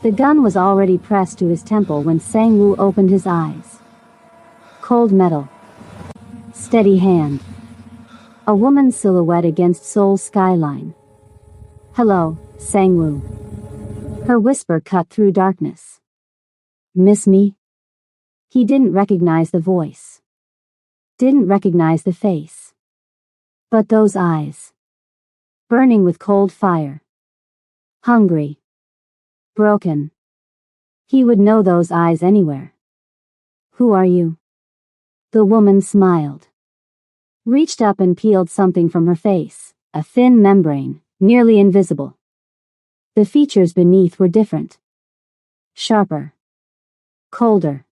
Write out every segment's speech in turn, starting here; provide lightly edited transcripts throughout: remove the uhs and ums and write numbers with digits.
The gun was already pressed to his temple when Sang-woo opened his eyes. Cold metal. Steady hand. A woman's silhouette against Seoul's skyline. "Hello, Sang-woo." Her whisper cut through darkness. "Miss me?" He didn't recognize the voice. Didn't recognize the face. But those eyes. Burning with cold fire. Hungry. Broken. He would know those eyes anywhere. "Who are you?" The woman smiled. Reached up and peeled something from her face, a thin membrane, nearly invisible. The features beneath were different. Sharper. Colder.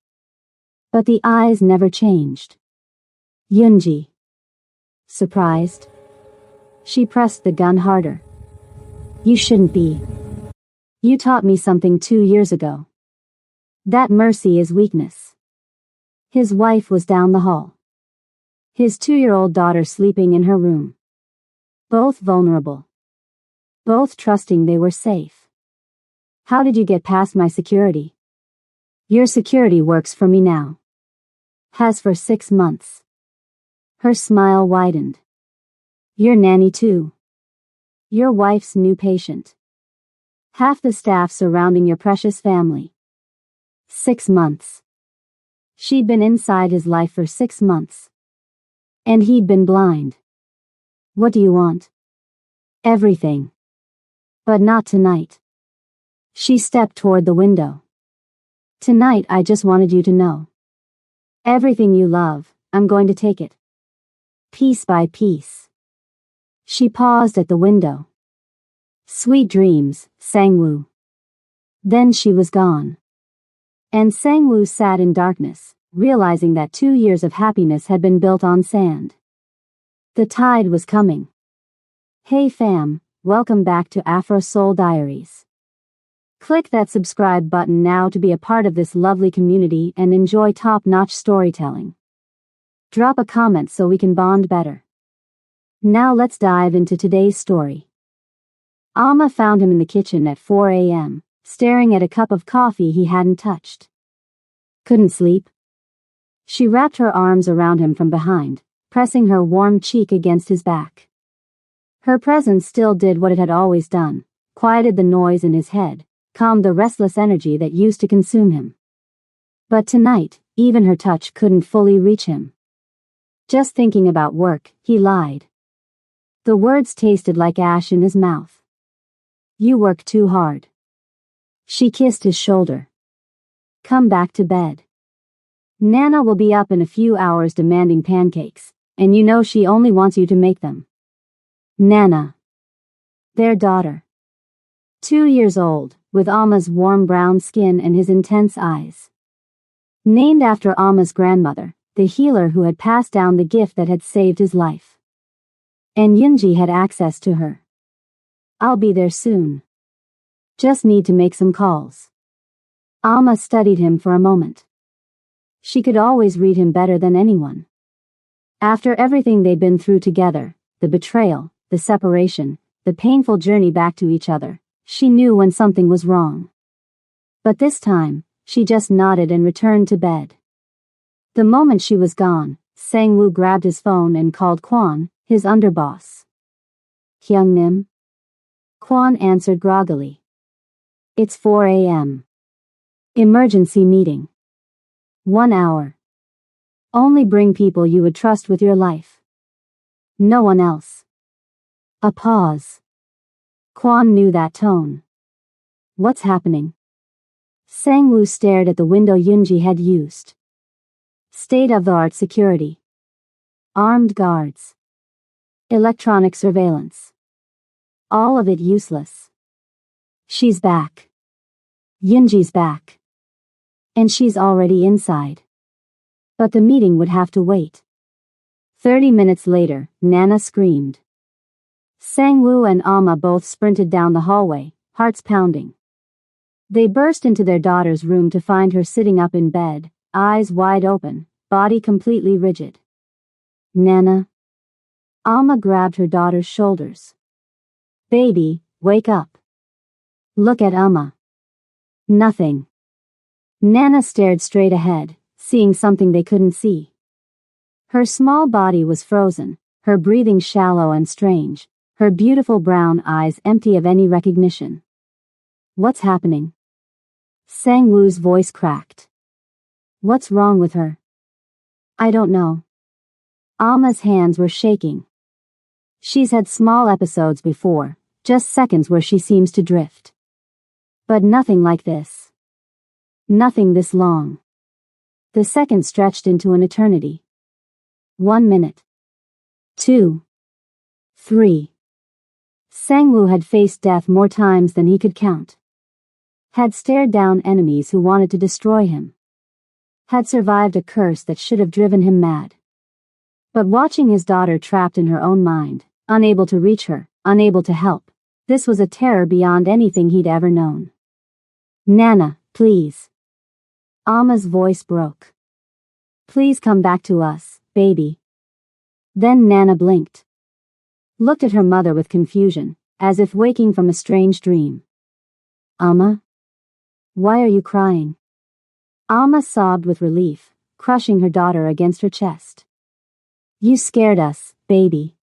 But the eyes never changed. Yoonji. Surprised. She pressed the gun harder. "You shouldn't be. You taught me something 2 years ago. That mercy is weakness." His wife was down the hall. His 2-year-old daughter sleeping in her room. Both vulnerable. Both trusting they were safe. "How did you get past my security?" "Your security works for me now. Has for 6 months. Her smile widened. "Your nanny too. Your wife's new patient. Half the staff surrounding your precious family." 6 months. She'd been inside his life for 6 months. And he'd been blind. "What do you want?" "Everything. But not tonight." She stepped toward the window. "Tonight I just wanted you to know. Everything you love, I'm going to take it. Piece by piece." She paused at the window. "Sweet dreams, Sang-woo." Then she was gone. And Sang-woo sat in darkness, realizing that 2 years of happiness had been built on sand. The tide was coming. Hey fam, welcome back to Afro Soul Diaries. Click that subscribe button now to be a part of this lovely community and enjoy top-notch storytelling. Drop a comment so we can bond better. Now let's dive into today's story. Alma found him in the kitchen at 4 a.m., staring at a cup of coffee he hadn't touched. Couldn't sleep? She wrapped her arms around him from behind, pressing her warm cheek against his back. Her presence still did what it had always done, quieted the noise in his head, calmed the restless energy that used to consume him. But tonight, even her touch couldn't fully reach him. "Just thinking about work," he lied. The words tasted like ash in his mouth. "You work too hard." She kissed his shoulder. "Come back to bed. Nana will be up in a few hours demanding pancakes, and you know she only wants you to make them." Nana. Their daughter. 2 years old, with Alma's warm brown skin and his intense eyes. Named after Alma's grandmother, the healer who had passed down the gift that had saved his life. And Yoonji had access to her. "I'll be there soon. Just need to make some calls." Alma studied him for a moment. She could always read him better than anyone. After everything they'd been through together, the betrayal, the separation, the painful journey back to each other, she knew when something was wrong. But this time, she just nodded and returned to bed. The moment she was gone, Sang-woo grabbed his phone and called Kwon, his underboss. "Hyung-nim?" Kwon answered groggily. "It's 4 a.m. Emergency meeting. 1 hour. Only bring people you would trust with your life. No one else." A pause. Kwon knew that tone. "What's happening?" Sang-woo stared at the window Yoonji had used. State-of-the-art security. Armed guards. Electronic surveillance. All of it useless. She's back. Yoonji's back. And she's already inside. But the meeting would have to wait. 30 minutes later, Nana screamed. Sang-woo and Alma both sprinted down the hallway, hearts pounding. They burst into their daughter's room to find her sitting up in bed, eyes wide open, body completely rigid. "Nana." Alma grabbed her daughter's shoulders. "Baby, wake up. Look at Alma." Nothing. Nana stared straight ahead, seeing something they couldn't see. Her small body was frozen, her breathing shallow and strange, her beautiful brown eyes empty of any recognition. What's happening? Sang Woo's voice cracked. What's wrong with her? I don't know. Alma's hands were shaking. She's had small episodes before, just seconds where she seems to drift. But nothing like this. Nothing this long. The seconds stretched into an eternity. 1 minute. 2. 3. Sang-woo had faced death more times than he could count. Had stared down enemies who wanted to destroy him. Had survived a curse that should have driven him mad. But watching his daughter trapped in her own mind, unable to reach her, unable to help, this was a terror beyond anything he'd ever known. Nana, please. Alma's voice broke. Please come back to us, baby. Then Nana blinked. Looked at her mother with confusion, as if waking from a strange dream. Alma? Why are you crying? Alma sobbed with relief, crushing her daughter against her chest. You scared us, baby.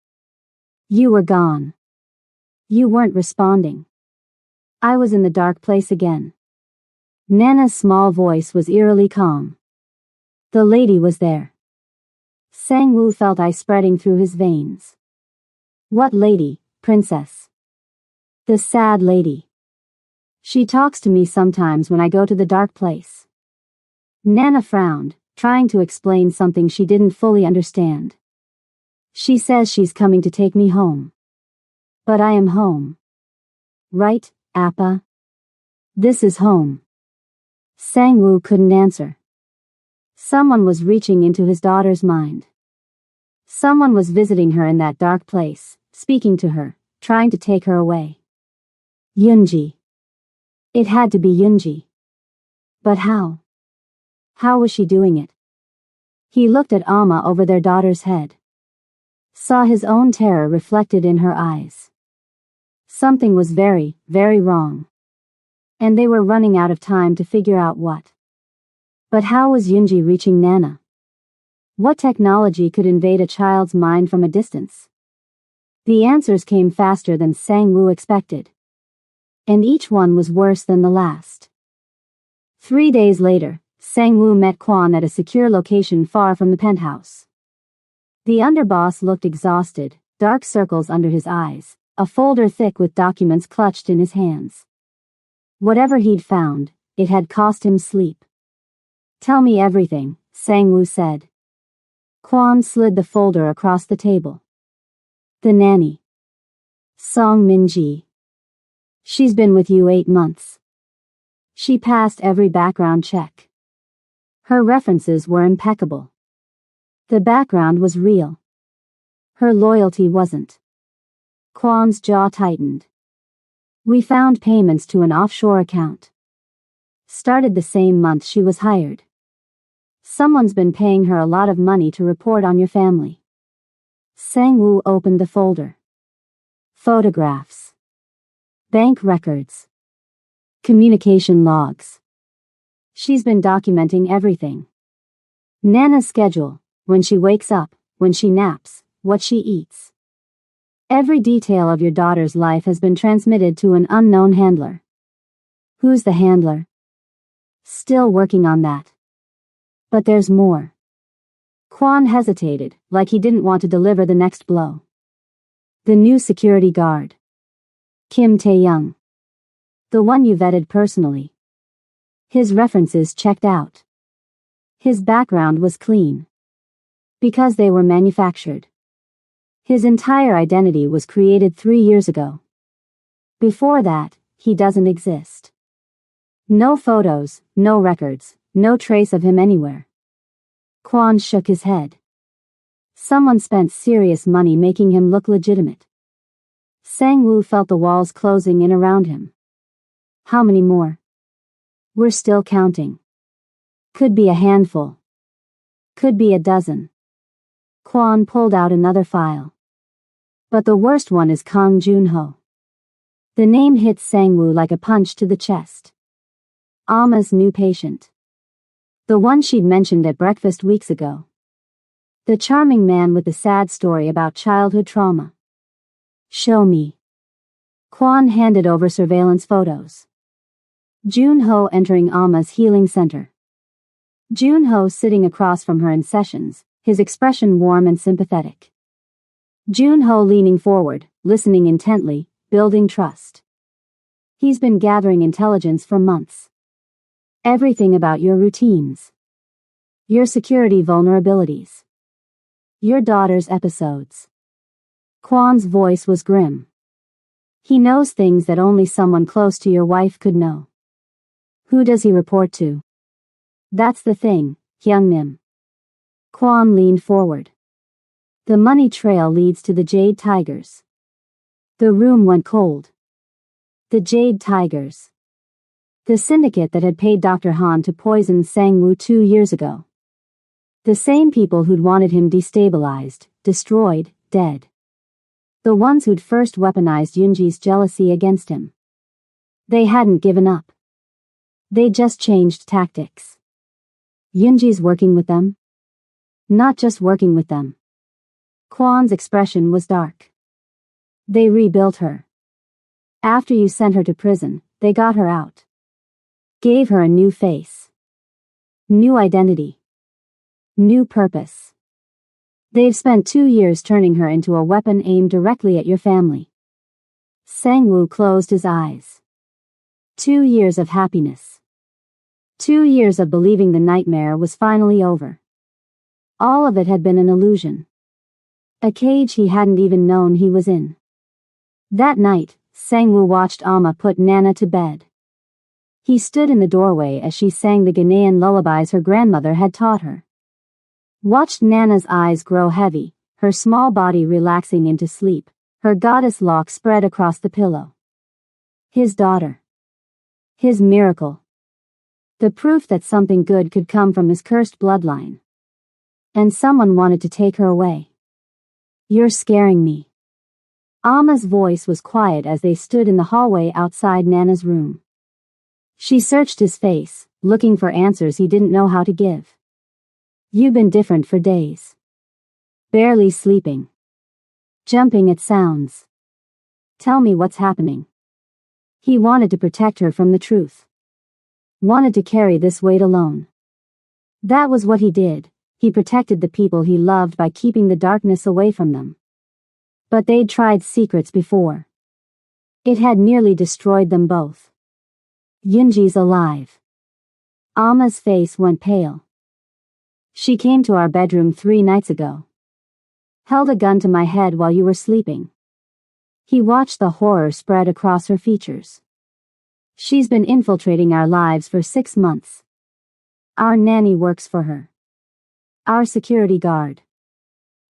You were gone. You weren't responding. I was in the dark place again. Nana's small voice was eerily calm. The lady was there. Sang-woo felt ice spreading through his veins. What lady, princess? The sad lady. She talks to me sometimes when I go to the dark place. Nana frowned, trying to explain something she didn't fully understand. She says she's coming to take me home. But I am home. Right, Appa? This is home. Sang-woo couldn't answer. Someone was reaching into his daughter's mind. Someone was visiting her in that dark place, speaking to her, trying to take her away. Yoonji. It had to be Yoonji. But how? How was she doing it? He looked at Alma over their daughter's head. Saw his own terror reflected in her eyes. Something was very, very wrong. And they were running out of time to figure out what. But how was Yoonji reaching Nana? What technology could invade a child's mind from a distance? The answers came faster than Sang-woo expected. And each one was worse than the last. 3 days later, Sang-woo met Kwon at a secure location far from the penthouse. The underboss looked exhausted, dark circles under his eyes, a folder thick with documents clutched in his hands. Whatever he'd found, it had cost him sleep. Tell me everything, Sang-woo said. Kwon slid the folder across the table. The nanny. Song Min-ji. She's been with you 8 months. She passed every background check. Her references were impeccable. The background was real. Her loyalty wasn't. Kwon's jaw tightened. We found payments to an offshore account. Started the same month she was hired. Someone's been paying her a lot of money to report on your family. Sang-woo opened the folder. Photographs. Bank records. Communication logs. She's been documenting everything. Nana's schedule, when she wakes up, when she naps, what she eats. Every detail of your daughter's life has been transmitted to an unknown handler. Who's the handler? Still working on that. But there's more. Kwon hesitated, like he didn't want to deliver the next blow. The new security guard. Kim Tae-young. The one you vetted personally. His references checked out. His background was clean. Because they were manufactured. His entire identity was created 3 years ago. Before that, he doesn't exist. No photos, no records, no trace of him anywhere. Kwon shook his head. Someone spent serious money making him look legitimate. Sang-woo felt the walls closing in around him. How many more? We're still counting. Could be a handful. Could be a dozen. Kwon pulled out another file. But the worst one is Kang Joon-ho. The name hit Sang-woo like a punch to the chest. Alma's new patient. The one she'd mentioned at breakfast weeks ago. The charming man with the sad story about childhood trauma. Show me. Kwon handed over surveillance photos. Junho entering Alma's healing center. Junho sitting across from her in sessions, his expression warm and sympathetic. Junho leaning forward, listening intently, building trust. He's been gathering intelligence for months. Everything about your routines. Your security vulnerabilities. Your daughter's episodes. Kwon's voice was grim. He knows things that only someone close to your wife could know. Who does he report to? That's the thing, Hyungnim. Kwon leaned forward. The money trail leads to the Jade Tigers. The room went cold. The Jade Tigers. The syndicate that had paid Dr. Han to poison Sang-woo 2 years ago. The same people who'd wanted him destabilized, destroyed, dead. The ones who'd first weaponized Yoonji's jealousy against him. They hadn't given up. They just changed tactics. Yoonji's working with them? Not just working with them. Kwon's expression was dark. They rebuilt her. After you sent her to prison, they got her out. Gave her a new face. New identity. New purpose. They've spent 2 years turning her into a weapon aimed directly at your family. Sang-woo closed his eyes. 2 years of happiness. 2 years of believing the nightmare was finally over. All of it had been an illusion. A cage he hadn't even known he was in. That night, Sang-woo watched Alma put Nana to bed. He stood in the doorway as she sang the Ghanaian lullabies her grandmother had taught her. Watched Nana's eyes grow heavy, her small body relaxing into sleep, her goddess locks spread across the pillow. His daughter. His miracle. The proof that something good could come from his cursed bloodline. And someone wanted to take her away. You're scaring me. Alma's voice was quiet as they stood in the hallway outside Nana's room. She searched his face, looking for answers he didn't know how to give. You've been different for days. Barely sleeping. Jumping at sounds. Tell me what's happening. He wanted to protect her from the truth. Wanted to carry this weight alone. That was what he did. He protected the people he loved by keeping the darkness away from them. But they'd tried secrets before. It had nearly destroyed them both. Yoonji's alive. Alma's face went pale. She came to our bedroom 3 nights ago. Held a gun to my head while you were sleeping. He watched the horror spread across her features. She's been infiltrating our lives for 6 months. Our nanny works for her. Our security guard.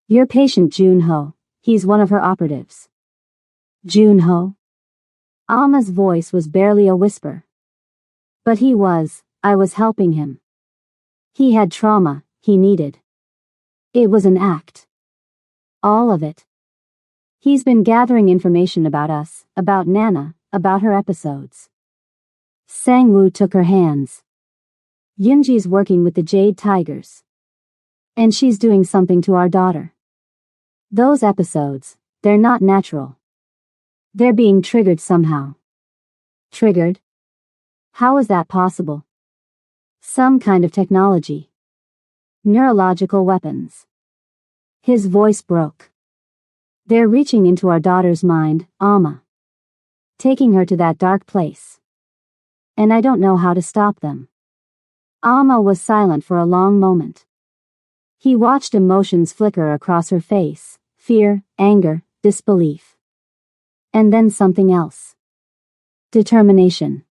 Your patient Junho, he's one of her operatives. Junho? Alma's voice was barely a whisper. But I was helping him. He had trauma, he needed. It was an act. All of it. He's been gathering information about us, about Nana, about her episodes. Sang-woo took her hands. Yoonji's working with the Jade Tigers. And she's doing something to our daughter. Those episodes, they're not natural. They're being triggered somehow. Triggered? How is that possible? Some kind of technology. Neurological weapons. His voice broke. They're reaching into our daughter's mind, Alma. Taking her to that dark place. And I don't know how to stop them. Alma was silent for a long moment. He watched emotions flicker across her face, fear, anger, disbelief. And then something else. Determination.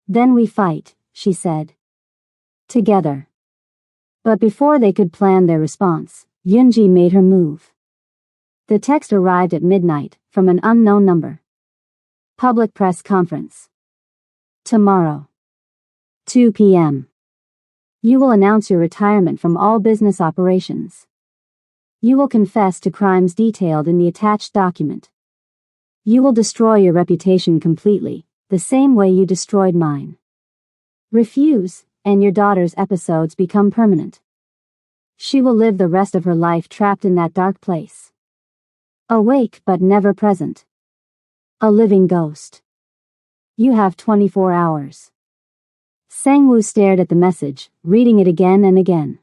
Then we fight, she said. Together. But before they could plan their response, Yoonji made her move. The text arrived at midnight, from an unknown number. Public press conference. Tomorrow. 2 p.m. You will announce your retirement from all business operations. You will confess to crimes detailed in the attached document. You will destroy your reputation completely, the same way you destroyed mine. Refuse, and your daughter's episodes become permanent. She will live the rest of her life trapped in that dark place. Awake but never present. A living ghost. You have 24 hours. Sang-woo stared at the message, reading it again and again.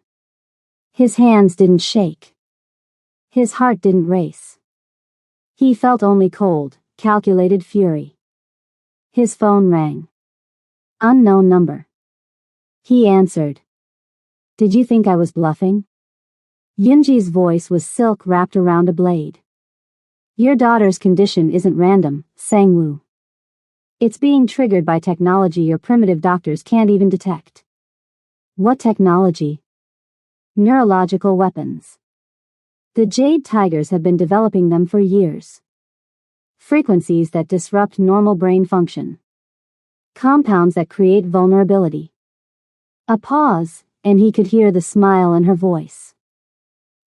His hands didn't shake. His heart didn't race. He felt only cold, calculated fury. His phone rang. Unknown number. He answered. Did you think I was bluffing? Yunji's voice was silk wrapped around a blade. Your daughter's condition isn't random, Sang-woo. It's being triggered by technology your primitive doctors can't even detect. What technology? Neurological weapons. The Jade Tigers have been developing them for years. Frequencies that disrupt normal brain function. Compounds that create vulnerability. A pause, and he could hear the smile in her voice.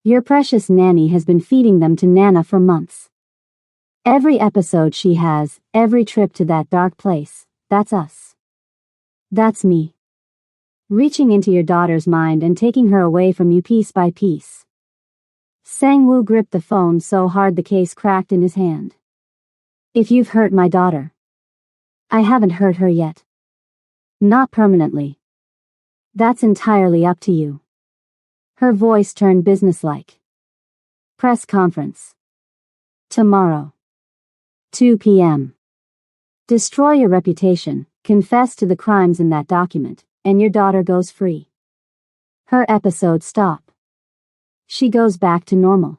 Your precious nanny has been feeding them to Nana for months. Every episode she has, every trip to that dark place, that's us. That's me. Reaching into your daughter's mind and taking her away from you piece by piece. Sang-woo gripped the phone so hard the case cracked in his hand. If you've hurt my daughter. I haven't hurt her yet. Not permanently. That's entirely up to you. Her voice turned businesslike. Press conference. Tomorrow. 2 p.m. Destroy your reputation, confess to the crimes in that document, and your daughter goes free. Her episodes stop. She goes back to normal.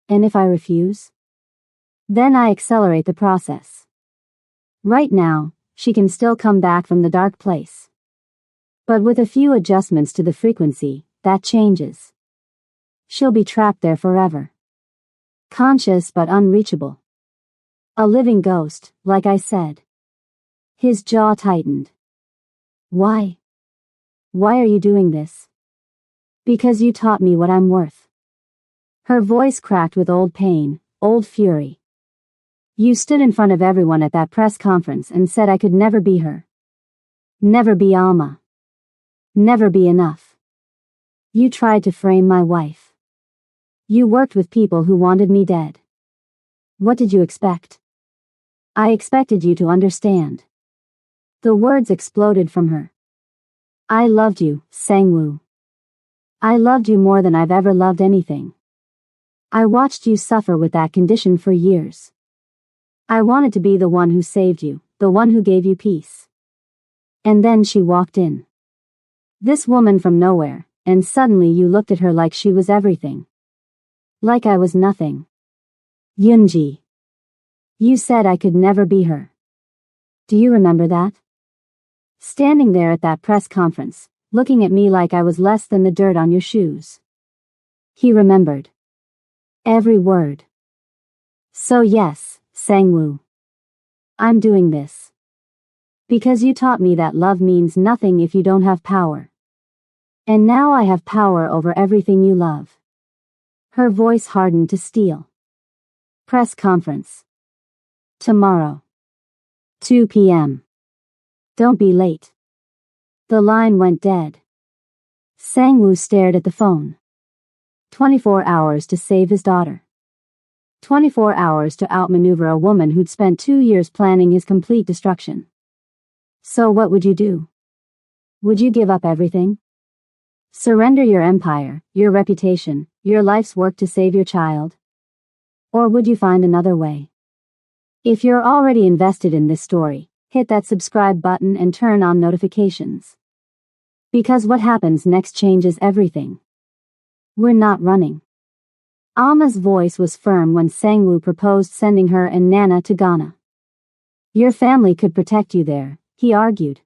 And if I refuse? Then I accelerate the process. Right now, she can still come back from the dark place. But with a few adjustments to the frequency, that changes. She'll be trapped there forever. Conscious but unreachable. A living ghost, like I said. His jaw tightened. Why? Why are you doing this? Because you taught me what I'm worth. Her voice cracked with old pain, old fury. You stood in front of everyone at that press conference and said I could never be her. Never be Alma. Never be enough. You tried to frame my wife. You worked with people who wanted me dead. What did you expect? I expected you to understand. The words exploded from her. I loved you, Sang-woo. I loved you more than I've ever loved anything. I watched you suffer with that condition for years. I wanted to be the one who saved you, the one who gave you peace. And then she walked in. This woman from nowhere, and suddenly you looked at her like she was everything. Like I was nothing. Yunji. You said I could never be her. Do you remember that? Standing there at that press conference, looking at me like I was less than the dirt on your shoes. He remembered. Every word. So yes, Sang-woo. I'm doing this. Because you taught me that love means nothing if you don't have power. And now I have power over everything you love. Her voice hardened to steel. Press conference. Tomorrow. 2 p.m. Don't be late. The line went dead. Sang-woo stared at the phone. 24 hours to save his daughter. 24 hours to outmaneuver a woman who'd spent 2 years planning his complete destruction. So what would you do? Would you give up everything? Surrender your empire, your reputation, your life's work to save your child? Or would you find another way? If you're already invested in this story, hit that subscribe button and turn on notifications. Because what happens next changes everything. We're not running. Alma's voice was firm when Sang-woo proposed sending her and Nana to Ghana. Your family could protect you there, he argued.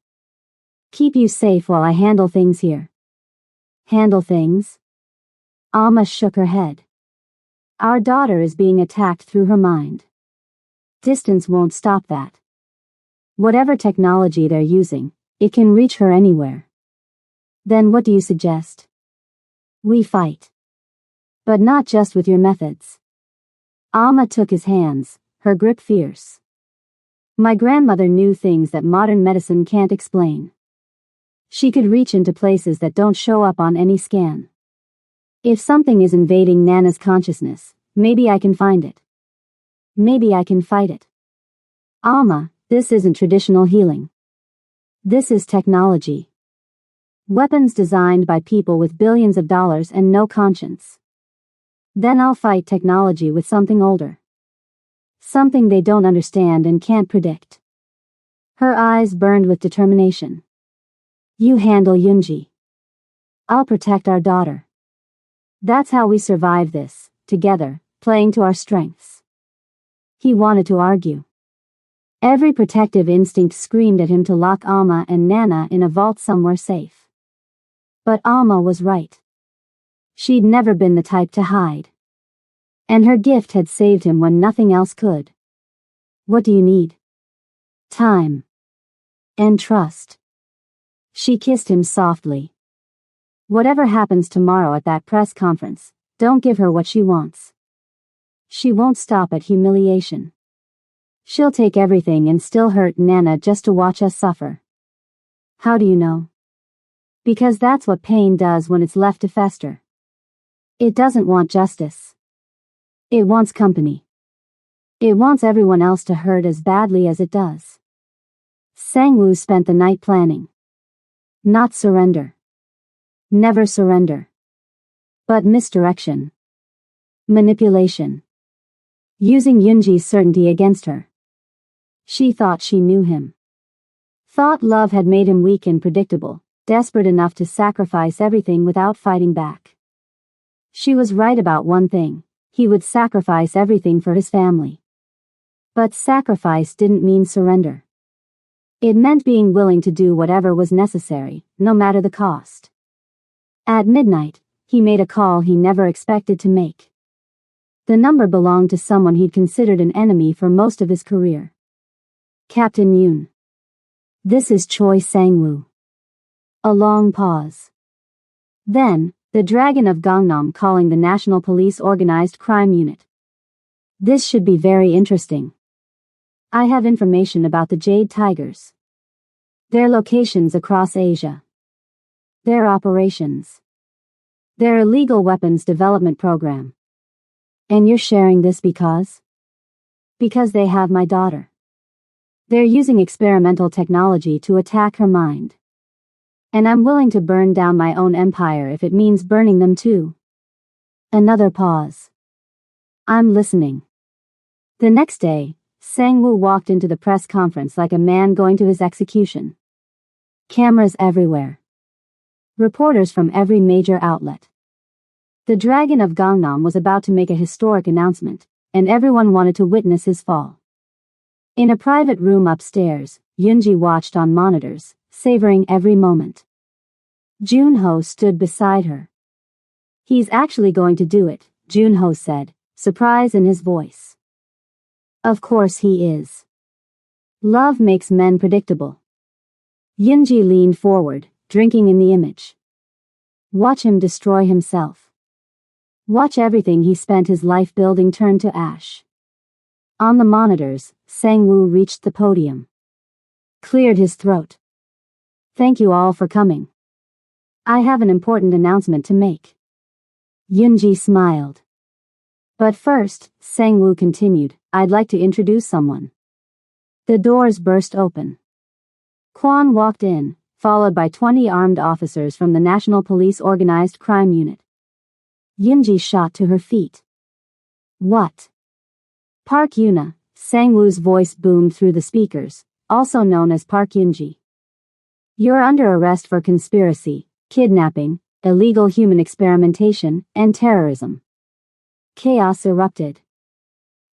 Keep you safe while I handle things here. Handle things? Alma shook her head. Our daughter is being attacked through her mind. Distance won't stop that. Whatever technology they're using, it can reach her anywhere. Then what do you suggest? We fight. But not just with your methods. Alma took his hands, her grip fierce. My grandmother knew things that modern medicine can't explain. She could reach into places that don't show up on any scan. If something is invading Nana's consciousness, maybe I can find it. Maybe I can fight it. Alma, this isn't traditional healing. This is technology. Weapons designed by people with billions of dollars and no conscience. Then I'll fight technology with something older. Something they don't understand and can't predict. Her eyes burned with determination. You handle Yunji. I'll protect our daughter. That's how we survive this, together, playing to our strengths. He wanted to argue. Every protective instinct screamed at him to lock Alma and Nana in a vault somewhere safe. But Alma was right. She'd never been the type to hide. And her gift had saved him when nothing else could. What do you need? Time. And trust. She kissed him softly. Whatever happens tomorrow at that press conference, don't give her what she wants. She won't stop at humiliation. She'll take everything and still hurt Nana just to watch us suffer. How do you know? Because that's what pain does when it's left to fester. It doesn't want justice. It wants company. It wants everyone else to hurt as badly as it does. Sang-woo spent the night planning. Not surrender. Never surrender. But misdirection. Manipulation. Using Yunji's certainty against her. She thought she knew him. Thought love had made him weak and predictable, desperate enough to sacrifice everything without fighting back. She was right about one thing: he would sacrifice everything for his family. But sacrifice didn't mean surrender. It meant being willing to do whatever was necessary, no matter the cost. At midnight, he made a call he never expected to make. The number belonged to someone he'd considered an enemy for most of his career. Captain Yoon. This is Choi Sang-woo. A long pause. Then, the Dragon of Gangnam calling the National Police Organized Crime Unit. This should be very interesting. I have information about the Jade Tigers. Their locations across Asia. Their operations. Their illegal weapons development program. And you're sharing this because? Because they have my daughter. They're using experimental technology to attack her mind. And I'm willing to burn down my own empire if it means burning them too. Another pause. I'm listening. The next day, Sang-woo walked into the press conference like a man going to his execution. Cameras everywhere. Reporters from every major outlet. The Dragon of Gangnam was about to make a historic announcement, and everyone wanted to witness his fall. In a private room upstairs, Yunji watched on monitors, savoring every moment. Junho stood beside her. He's actually going to do it, Junho said, surprise in his voice. Of course he is. Love makes men predictable. Yunji leaned forward, drinking in the image. Watch him destroy himself. Watch everything he spent his life building turn to ash. On the monitors, Sang-woo reached the podium. Cleared his throat. Thank you all for coming. I have an important announcement to make. Yunji smiled. But first, Sang-woo continued, I'd like to introduce someone. The doors burst open. Kwon walked in, followed by 20 armed officers from the National Police Organized Crime Unit. Yunji shot to her feet. What? Park Yuna, Sang-woo's voice boomed through the speakers, also known as Park Yunji. You're under arrest for conspiracy, kidnapping, illegal human experimentation, and terrorism. Chaos erupted.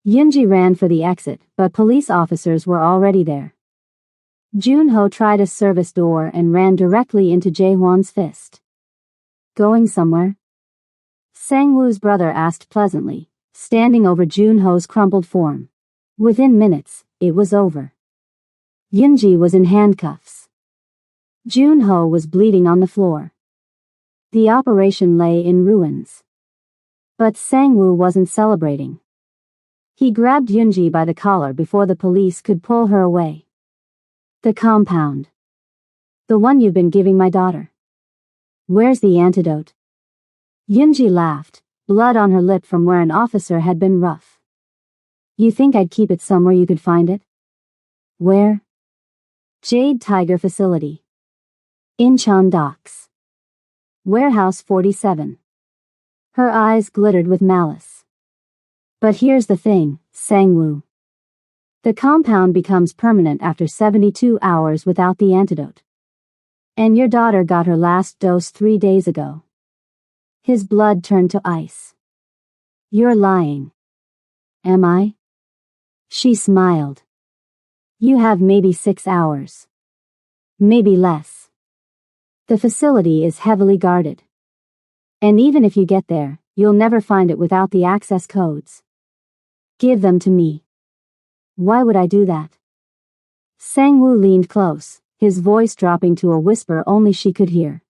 Yunji ran for the exit, but police officers were already there. Junho tried a service door and ran directly into Jae-hwan's fist. Going somewhere? Sang-woo's brother asked pleasantly, standing over Junho's crumpled form. Within minutes, it was over. Yunji was in handcuffs. Junho was bleeding on the floor. The operation lay in ruins. But Sang-woo wasn't celebrating. He grabbed Yunji by the collar before the police could pull her away. The compound. The one you've been giving my daughter. Where's the antidote? Yunji laughed, blood on her lip from where an officer had been rough. You think I'd keep it somewhere you could find it? Where? Jade Tiger Facility. Incheon Docks. Warehouse 47. Her eyes glittered with malice. But here's the thing, Sang-woo. The compound becomes permanent after 72 hours without the antidote. And your daughter got her last dose 3 days ago. His blood turned to ice. You're lying. Am I? She smiled. You have maybe 6 hours. Maybe less. The facility is heavily guarded. And even if you get there, you'll never find it without the access codes. Give them to me. Why would I do that? Sang-woo leaned close, his voice dropping to a whisper only she could hear.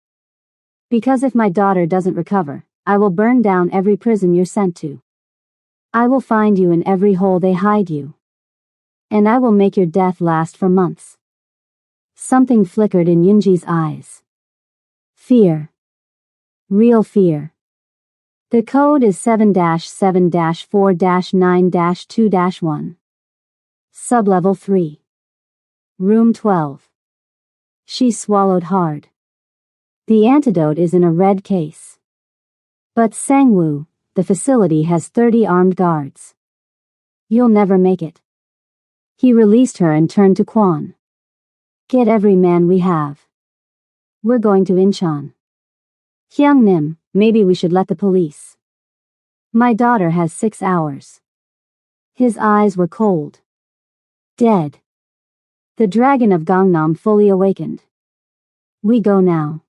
Because if my daughter doesn't recover, I will burn down every prison you're sent to. I will find you in every hole they hide you. And I will make your death last for months. Something flickered in Yunji's eyes. Fear. Real fear. The code is 7-7-4-9-2-1. Sublevel 3. Room 12. She swallowed hard. The antidote is in a red case. But Sang-woo, the facility has 30 armed guards. You'll never make it. He released her and turned to Kwon. Get every man we have. We're going to Incheon. Hyung-nim, maybe we should let the police. My daughter has 6 hours. His eyes were cold. Dead. The dragon of Gangnam fully awakened. We go now.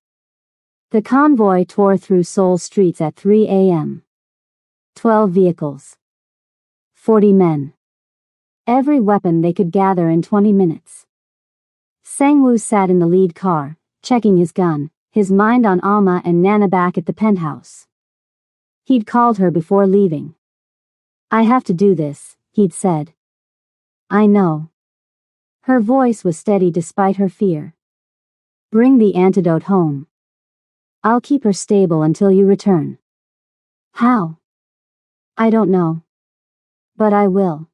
The convoy tore through Seoul streets at 3 a.m. 12 vehicles. 40 men. Every weapon they could gather in 20 minutes. Sang-woo sat in the lead car, checking his gun, his mind on Alma and Nana back at the penthouse. He'd called her before leaving. I have to do this, he'd said. I know. Her voice was steady despite her fear. Bring the antidote home. I'll keep her stable until you return. How? I don't know. But I will.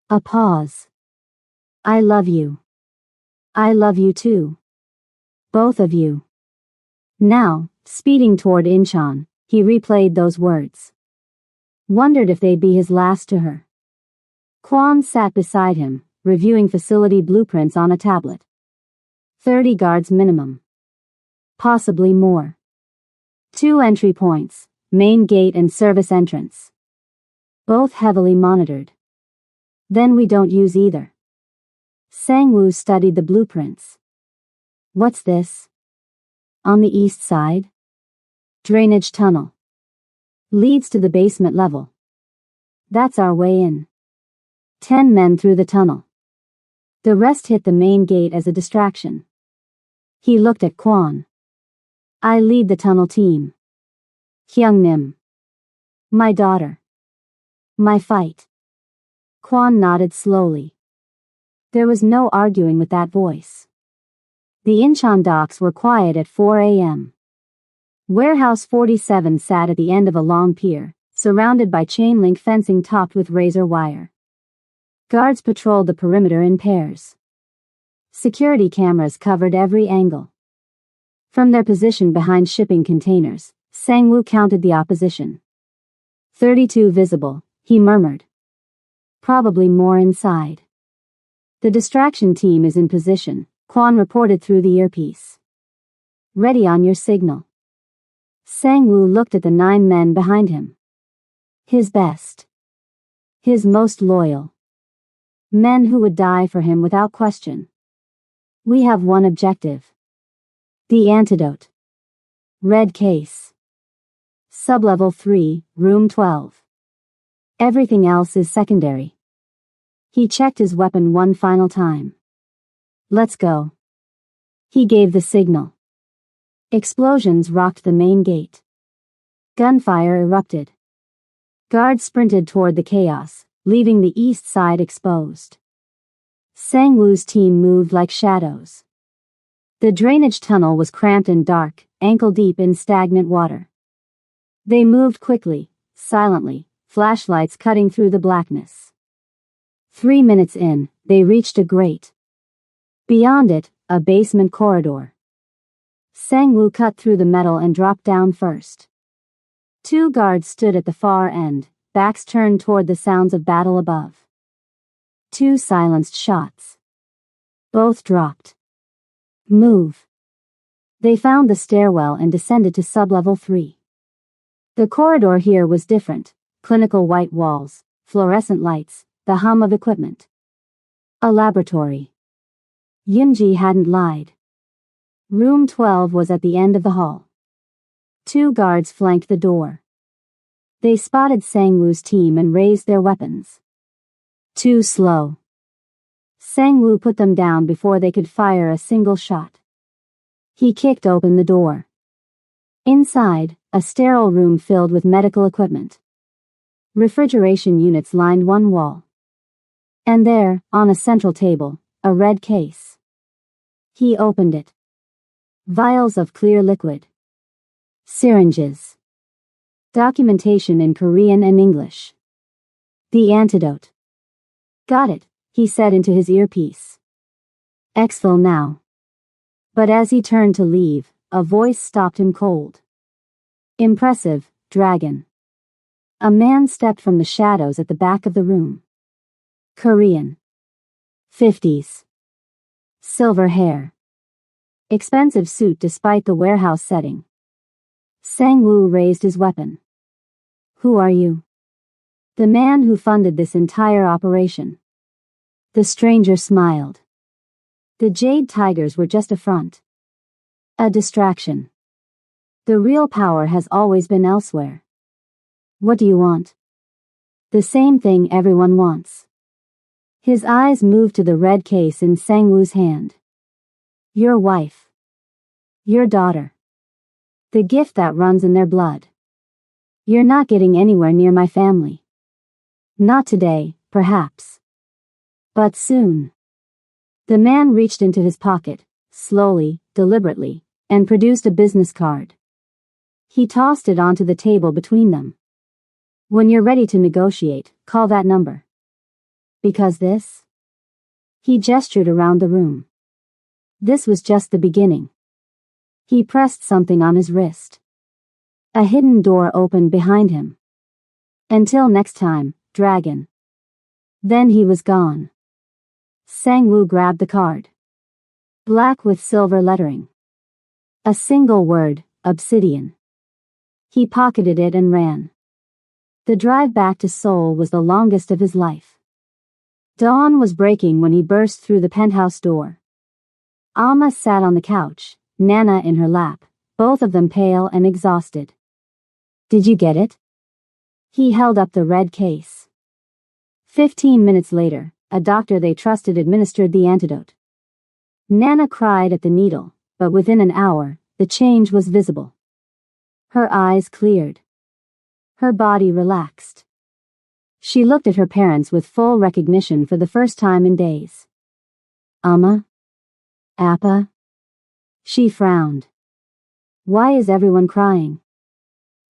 A pause. I love you. I love you too. Both of you. Now, speeding toward Incheon, he replayed those words. Wondered if they'd be his last to her. Kwon sat beside him, reviewing facility blueprints on a tablet. 30 guards minimum. Possibly more. 2 entry points, main gate and service entrance. Both heavily monitored. Then we don't use either. Sang-woo studied the blueprints. What's this? On the east side? Drainage tunnel. Leads to the basement level. That's our way in. 10 men through the tunnel. The rest hit the main gate as a distraction. He looked at Kwon. I lead the tunnel team. Hyung-nim. My daughter. My fight. Kwon nodded slowly. There was no arguing with that voice. The Incheon docks were quiet at 4 a.m. Warehouse 47 sat at the end of a long pier, surrounded by chain-link fencing topped with razor wire. Guards patrolled the perimeter in pairs. Security cameras covered every angle. From their position behind shipping containers, Sang-woo counted the opposition. 32 visible, he murmured. Probably more inside. The distraction team is in position, Kwon reported through the earpiece. Ready on your signal. Sang-woo looked at the 9 men behind him. His best. His most loyal. Men who would die for him without question. We have one objective. The antidote. Red case. Sublevel 3, room 12. Everything else is secondary. He checked his weapon one final time. Let's go. He gave the signal. Explosions rocked the main gate. Gunfire erupted. Guards sprinted toward the chaos, leaving the east side exposed. Sang-woo's team moved like shadows. The drainage tunnel was cramped and dark, ankle-deep in stagnant water. They moved quickly, silently, flashlights cutting through the blackness. 3 minutes in, they reached a grate. Beyond it, a basement corridor. Sang-woo cut through the metal and dropped down first. 2 guards stood at the far end, backs turned toward the sounds of battle above. 2 silenced shots. Both dropped. Move. They found the stairwell and descended to sublevel 3. The corridor here was different. Clinical white walls, fluorescent lights, the hum of equipment. A laboratory. Yoonji hadn't lied. Room 12 was at the end of the hall. 2 guards flanked the door. They spotted Sang-woo's team and raised their weapons. Too slow. Sang-woo put them down before they could fire a single shot. He kicked open the door. Inside, a sterile room filled with medical equipment. Refrigeration units lined one wall. And there, on a central table, a red case. He opened it. Vials of clear liquid. Syringes. Documentation in Korean and English. The antidote. Got it, he said into his earpiece. Exfil now. But as he turned to leave, a voice stopped him cold. Impressive, Dragon. A man stepped from the shadows at the back of the room. Korean. 50s. Silver hair. Expensive suit despite the warehouse setting. Sang-woo raised his weapon. Who are you? The man who funded this entire operation. The stranger smiled. The Jade Tigers were just a front. A distraction. The real power has always been elsewhere. What do you want? The same thing everyone wants. His eyes moved to the red case in Sang-woo's hand. Your wife. Your daughter. The gift that runs in their blood. You're not getting anywhere near my family. Not today, perhaps. But soon. The man reached into his pocket, slowly, deliberately, and produced a business card. He tossed it onto the table between them. When you're ready to negotiate, call that number. Because this? He gestured around the room. This was just the beginning. He pressed something on his wrist. A hidden door opened behind him. Until next time, Dragon. Then he was gone. Sang-woo grabbed the card. Black with silver lettering. A single word, Obsidian. He pocketed it and ran. The drive back to Seoul was the longest of his life. Dawn was breaking when he burst through the penthouse door. Alma sat on the couch, Nana in her lap, both of them pale and exhausted. Did you get it? He held up the red case. 15 minutes later, a doctor they trusted administered the antidote. Nana cried at the needle, but within an hour, the change was visible. Her eyes cleared. Her body relaxed. She looked at her parents with full recognition for the first time in days. Amma? Appa? She frowned. Why is everyone crying?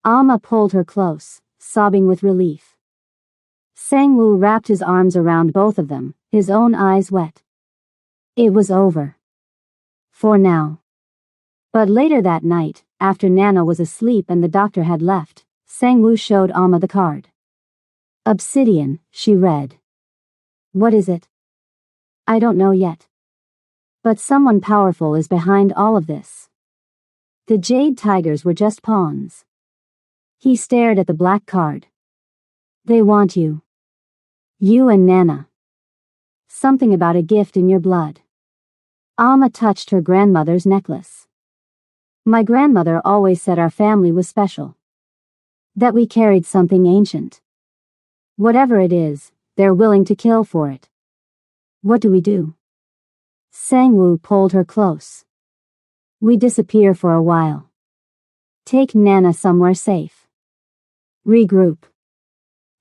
Alma pulled her close, sobbing with relief. Sang-woo wrapped his arms around both of them, his own eyes wet. It was over. For now. But later that night, after Nana was asleep and the doctor had left, Sang-woo showed Alma the card. Obsidian, she read. What is it? I don't know yet. But someone powerful is behind all of this. The Jade Tigers were just pawns. He stared at the black card. They want you. You and Nana. Something about a gift in your blood. Alma touched her grandmother's necklace. My grandmother always said our family was special. That we carried something ancient. Whatever it is, they're willing to kill for it. What do we do? Sang-woo pulled her close. We disappear for a while. Take Nana somewhere safe. Regroup.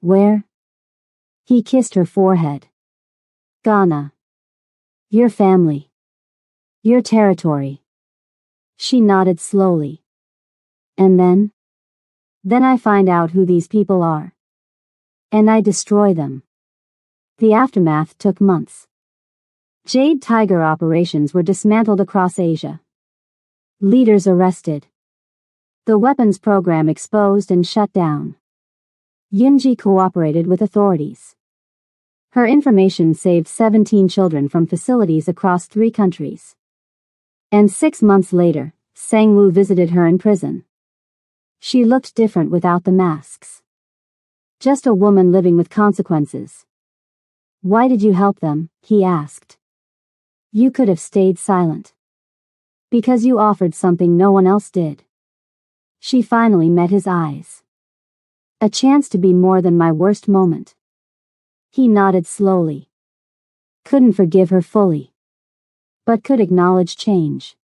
Where? He kissed her forehead. Ghana. Your family. Your territory. She nodded slowly. And then? Then I find out who these people are. And I destroy them. The aftermath took months. Jade Tiger operations were dismantled across Asia. Leaders arrested. The weapons program exposed and shut down. Yunji cooperated with authorities. Her information saved 17 children from facilities across 3 countries. And 6 months later, Sang-woo visited her in prison. She looked different without the masks. Just a woman living with consequences. Why did you help them? He asked. You could have stayed silent. Because you offered something no one else did. She finally met his eyes. A chance to be more than my worst moment. He nodded slowly. Couldn't forgive her fully. But could acknowledge change.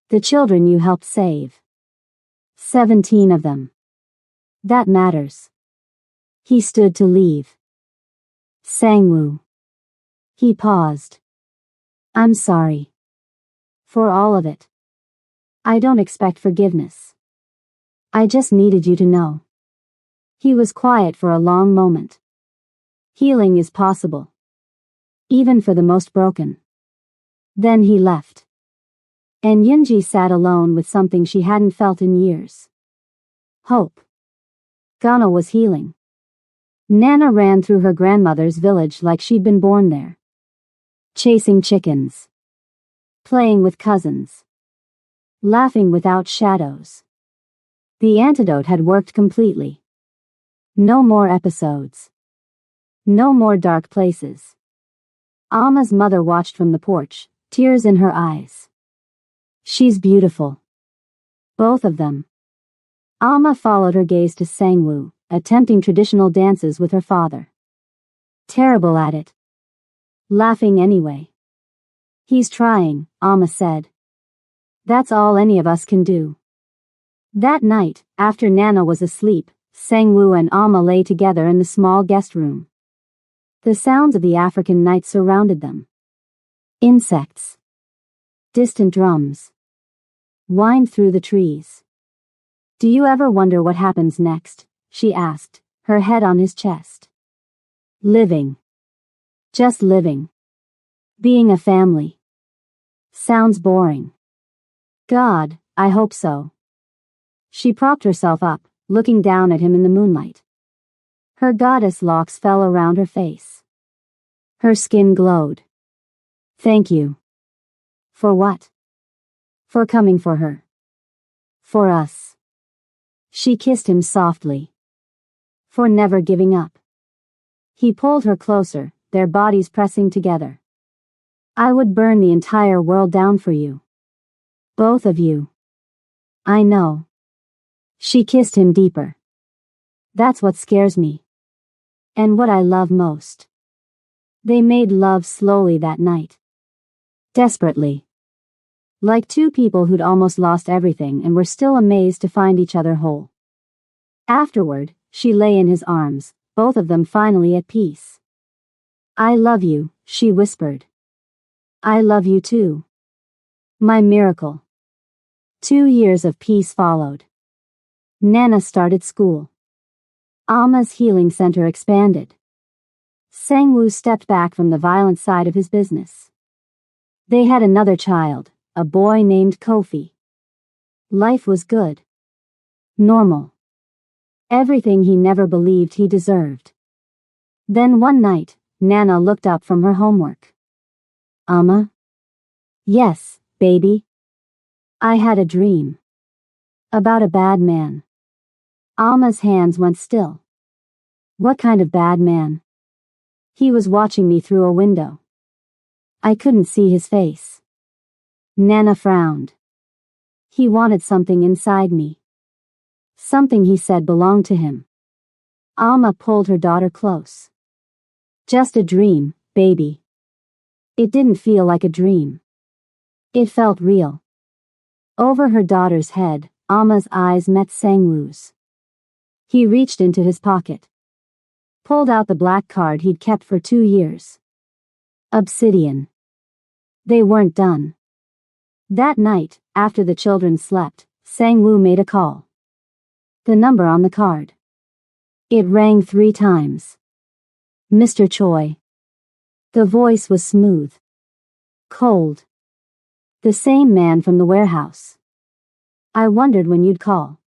The children you helped save. 17 of them. That matters. He stood to leave. Sang-woo. He paused. I'm sorry. For all of it. I don't expect forgiveness. I just needed you to know. He was quiet for a long moment. Healing is possible. Even for the most broken. Then he left. And Yunji sat alone with something she hadn't felt in years. Hope. Ghana was healing. Nana ran through her grandmother's village like she'd been born there. Chasing chickens. Playing with cousins. Laughing without shadows. The antidote had worked completely. No more episodes. No more dark places. Alma's mother watched from the porch, tears in her eyes. She's beautiful. Both of them. Alma followed her gaze to Sang-woo, attempting traditional dances with her father. Terrible at it. Laughing anyway. He's trying, Alma said. That's all any of us can do. That night, after Nana was asleep, Sang-woo and Alma lay together in the small guest room. The sounds of the African night surrounded them. Insects. Distant drums. Whined through the trees. Do you ever wonder what happens next? She asked, her head on his chest. Living. Just living. Being a family. Sounds boring. God, I hope so. She propped herself up, looking down at him in the moonlight. Her goddess locks fell around her face. Her skin glowed. Thank you. For what? For coming for her. For us. She kissed him softly. For never giving up. He pulled her closer, their bodies pressing together. I would burn the entire world down for you. Both of you. I know. She kissed him deeper. That's what scares me. And what I love most. They made love slowly that night. Desperately. Like two people who'd almost lost everything and were still amazed to find each other whole. Afterward, she lay in his arms, both of them finally at peace. I love you, she whispered. I love you too. My miracle. 2 years of peace followed. Nana started school. Alma's healing center expanded. Sang-woo stepped back from the violent side of his business. They had another child, a boy named Kofi. Life was good. Normal. Everything he never believed he deserved. Then one night, Nana looked up from her homework. Alma? Yes, baby. I had a dream. About a bad man. Alma's hands went still. What kind of bad man? He was watching me through a window. I couldn't see his face. Nana frowned. He wanted something inside me. Something he said belonged to him. Alma pulled her daughter close. Just a dream, baby. It didn't feel like a dream. It felt real. Over her daughter's head, Alma's eyes met Sang-woo's. He reached into his pocket. Pulled out the black card he'd kept for 2 years. Obsidian. They weren't done. That night, after the children slept, Sang-woo made a call. The number on the card. It rang 3 times. Mr. Choi. The voice was smooth. Cold. The same man from the warehouse. I wondered when you'd call.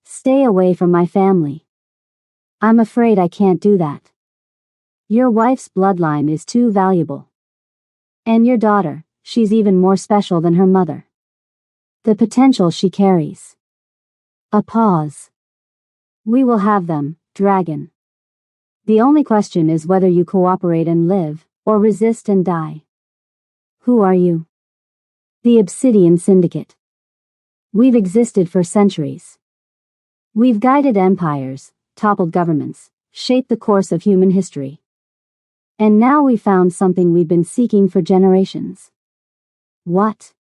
Stay away from my family. I'm afraid I can't do that. Your wife's bloodline is too valuable. And your daughter, she's even more special than her mother. The potential she carries. A pause. We will have them, Dragon. The only question is whether you cooperate and live, or resist and die. Who are you? The Obsidian Syndicate. We've existed for centuries. We've guided empires, toppled governments, shaped the course of human history. And now we found something we've been seeking for generations. What?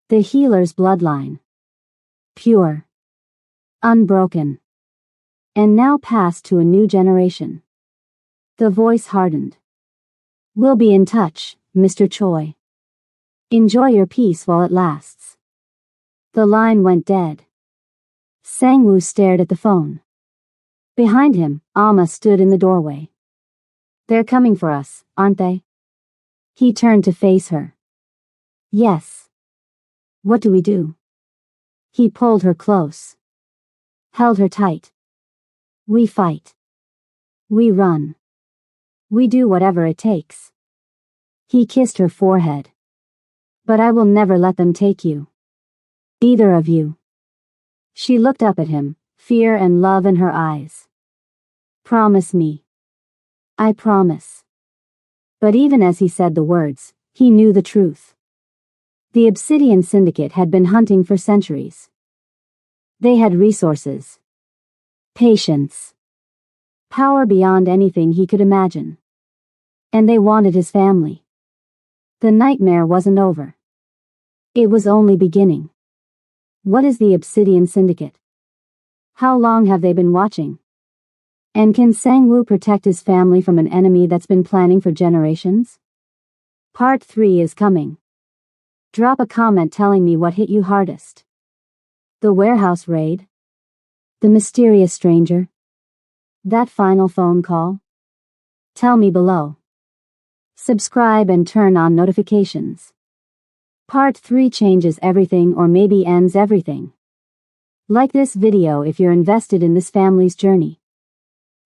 The healer's bloodline. Pure. Unbroken. And now passed to a new generation. The voice hardened. We'll be in touch, Mr. Choi. Enjoy your peace while it lasts. The line went dead. Sang-woo stared at the phone. Behind him, Amma stood in the doorway. They're coming for us, aren't they? He turned to face her. Yes. What do we do? He pulled her close. Held her tight. We fight. We run. We do whatever it takes. He kissed her forehead. But I will never let them take you. Either of you. She looked up at him, fear and love in her eyes. Promise me. I promise. But even as he said the words, he knew the truth. The Obsidian Syndicate had been hunting for centuries. They had resources. Patience. Power beyond anything he could imagine. And they wanted his family. The nightmare wasn't over. It was only beginning. What is the Obsidian Syndicate? How long have they been watching? And can Sang-woo protect his family from an enemy that's been planning for generations? Part 3 is coming. Drop a comment telling me what hit you hardest. The warehouse raid? The mysterious stranger? That final phone call? Tell me below. Subscribe and turn on notifications. Part 3 changes everything or maybe ends everything. Like this video if you're invested in this family's journey.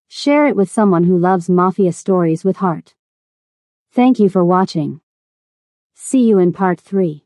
Share it with someone who loves Mafia stories with heart. Thank you for watching. See you in Part 3.